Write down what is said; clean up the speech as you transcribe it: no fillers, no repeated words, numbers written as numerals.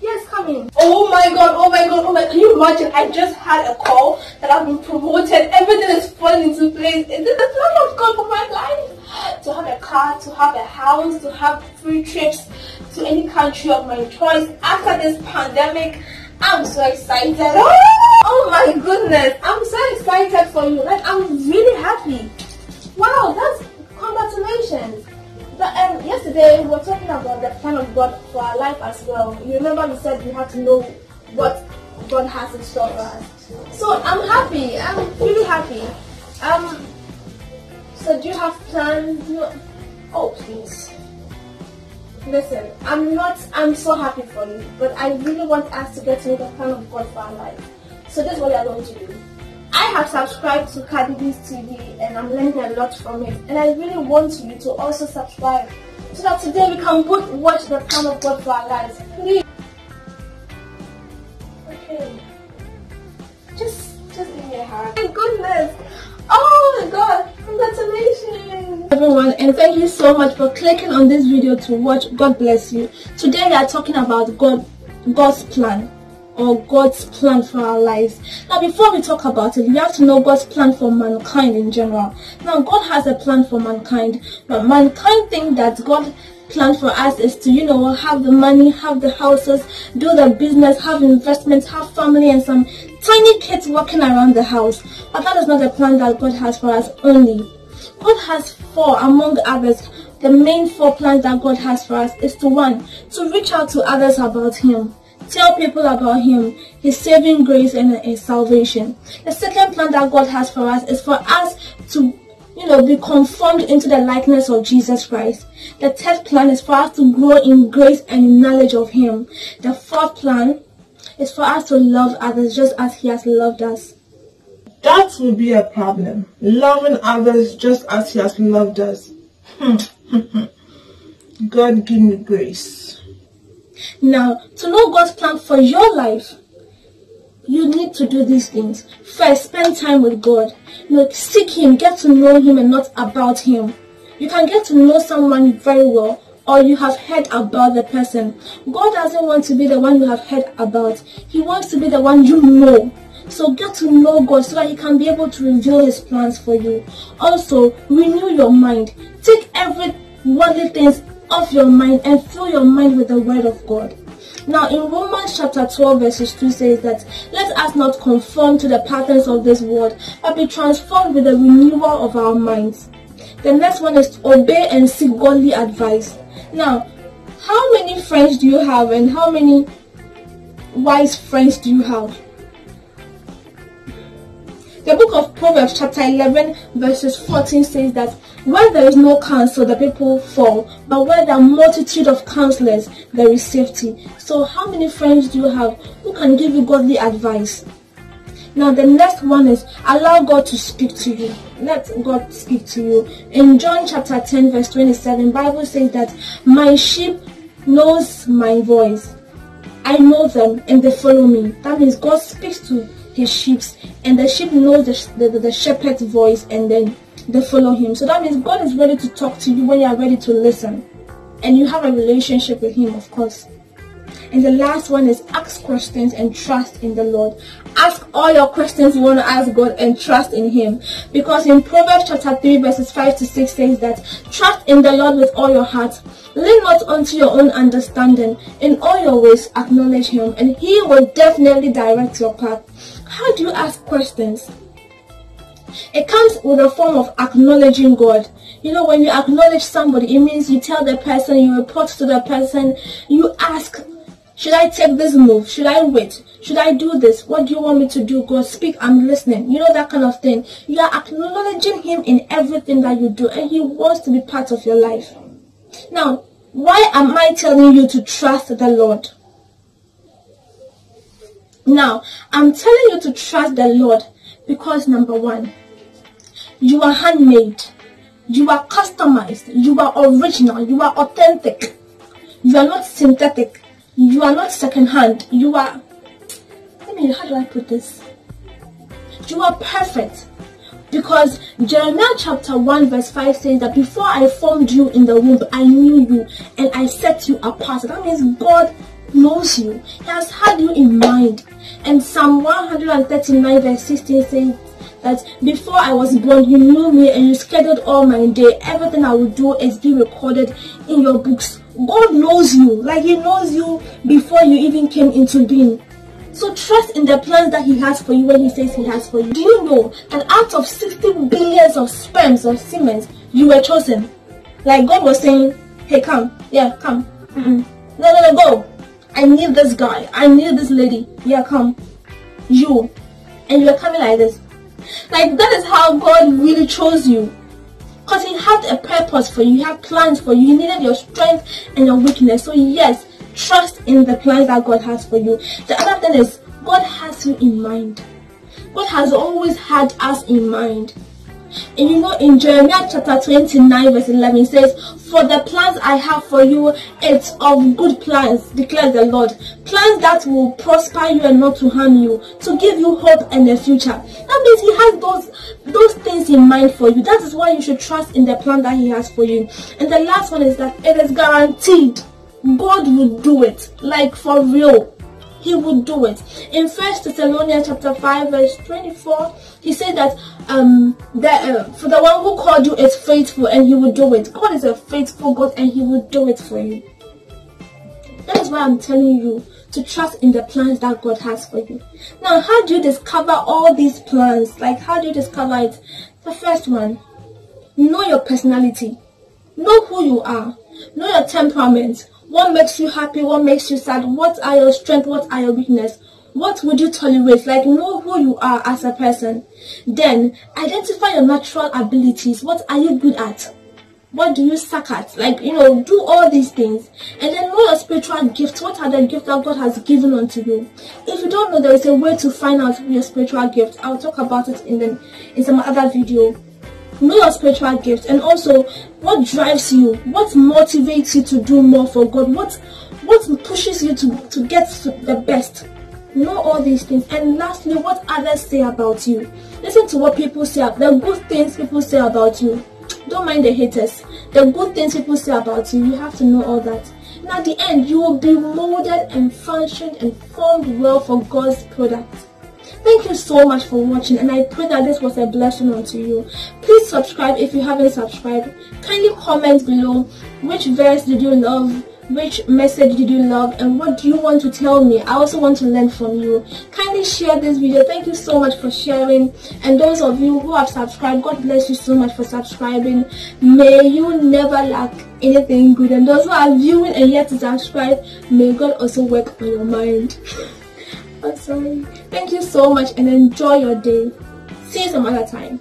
Yes, come in. Oh my god, oh my god, oh my god. Can you imagine? I just had a call that I've been promoted. Everything is falling into place. Is it the plan of God for my life? To have a car, to have a house, to have free trips to any country of my choice. After this pandemic, I'm so excited. Oh my goodness. I'm so excited for you. Like, I'm really happy. Wow, that's congratulations. Yesterday we were talking about the plan of God for our life as well. You remember we said we have to know what God has in store for us. So I'm happy. I'm really happy. So do you have plans? Oh please. Listen, I'm so happy for you, but I really want us to get to know the plan of God for our life. So this is what we are going to do. I have subscribed to kardibetv and I'm learning a lot from it, and I really want you to also subscribe so that today we can both watch the plan of God for our lives. Please. Okay. Just give me a hug. My goodness. Oh my god. Congratulations everyone, and thank you so much for clicking on this video to watch. God bless you. Today we are talking about God's plan, or God's plan for our lives. Now before we talk about it, we have to know God's plan for mankind in general. Now God has a plan for mankind, but mankind think that God plan for us is to, have the money, have the houses, do the business, have investments, have family, and some tiny kids walking around the house. But that is not the plan that God has for us only. God has 4 among others. The main 4 plans that God has for us is to reach out to others about Him. Tell people about Him, His saving grace and His salvation. The second plan that God has for us is for us to, be conformed into the likeness of Jesus Christ. The third plan is for us to grow in grace and in knowledge of Him. The fourth plan is for us to love others just as He has loved us. That will be a problem. Loving others just as He has loved us. God give me grace. Now, to know God's plan for your life, you need to do these things. First, spend time with God. Seek Him, get to know Him and not about Him. You can get to know someone very well, or you have heard about the person. God doesn't want to be the one you have heard about. He wants to be the one you know. So get to know God so that He can be able to reveal His plans for you. Also, renew your mind. Take every worldly things off your mind and fill your mind with the word of God. Now in Romans chapter 12 verses 2 says that, let us not conform to the patterns of this world, but be transformed with the renewal of our minds. The next one is to obey and seek godly advice. Now, how many friends do you have, and how many wise friends do you have? The book of Proverbs chapter 11 verses 14 says that, where there is no counsel, the people fall, but where there are multitude of counselors, there is safety. So how many friends do you have who can give you godly advice? Now the next one is, allow God to speak to you. Let God speak to you. In John chapter 10 verse 27, Bible says that, my sheep knows my voice. I know them and they follow me. That means God speaks to His sheep, and the sheep knows the shepherd's voice, and then they follow Him. So that means God is ready to talk to you when you are ready to listen, and you have a relationship with Him, of course. And the last one is, ask questions and trust in the Lord. Ask all your questions you want to ask God and trust in Him, because in Proverbs chapter 3 verses 5 to 6 says that, trust in the Lord with all your heart, lean not unto your own understanding, in all your ways acknowledge Him, and He will definitely direct your path. How do you ask questions? It comes with a form of acknowledging God. When you acknowledge somebody, it means you tell the person, you report to the person, you ask, should I take this move? Should I wait? Should I do this? What do you want me to do? God, speak, I'm listening. That kind of thing. You are acknowledging Him in everything that you do, and He wants to be part of your life. Now, why am I telling you to trust the Lord? Now, I'm telling you to trust the Lord because, number one, you are handmade, you are customized, you are original, you are authentic, you are not synthetic, you are not second-hand, you are, how do I put this? You are perfect. Because Jeremiah chapter 1 verse 5 says that before I formed you in the womb, I knew you and I set you apart. That means God knows you. He has had you in mind. And Psalm 139 verse 16 says that before I was born, you knew me and you scheduled all my day. Everything I will do is be recorded in your books. God knows you, like He knows you before you even came into being. So trust in the plans that He has for you when He says He has for you. Do you know that out of 60 billions of sperms or semen, you were chosen? Like God was saying, hey, come. Yeah, come. No, go. I need this guy. I need this lady. Yeah, come. You. And you're coming like this. Like that is how God really chose you. Because He had a purpose for you. He had plans for you. He needed your strength and your weakness. So yes, trust in the plans that God has for you. The other thing is, God has you in mind. God has always had us in mind. And you know, in Jeremiah chapter 29 verse 11 it says, for the plans I have for you, it's of good plans, declares the Lord. Plans that will prosper you and not to harm you, to give you hope and a future. That means He has those things in mind for you. That is why you should trust in the plan that He has for you. And the last one is that it is guaranteed. God will do it, like for real. He will do it. In 1 Thessalonians chapter 5 verse 24, He said that for the one who called you is faithful and He will do it. God is a faithful God and He will do it for you. That is why I'm telling you to trust in the plans that God has for you. Now, how do you discover all these plans? Like, how do you discover it? The first one, know your personality. Know who you are. Know your temperament. What makes you happy? What makes you sad? What are your strengths? What are your weaknesses? What would you tolerate? Like, know who you are as a person. Then, identify your natural abilities. What are you good at? What do you suck at? Like, do all these things. And then know your spiritual gifts. What are the gifts that God has given unto you? If you don't know, there is a way to find out your spiritual gift. I'll talk about it in some other video. Know your spiritual gifts, and also what drives you, what motivates you to do more for God, what pushes you to get the best. Know all these things. And lastly, what others say about you. Listen to what people say, the good things people say about you. Don't mind the haters. The good things people say about you, you have to know all that. And at the end, you will be molded and functioned and formed well for God's product. Thank you so much for watching, and I pray that this was a blessing unto you. Please subscribe if you haven't subscribed. Kindly comment below which verse did you love, which message did you love, and what do you want to tell me. I also want to learn from you. Kindly share this video. Thank you so much for sharing. And those of you who have subscribed, God bless you so much for subscribing. May you never lack anything good. And those who are viewing and yet to subscribe, may God also work on your mind. I'm sorry. Thank you so much and enjoy your day. See you some other time.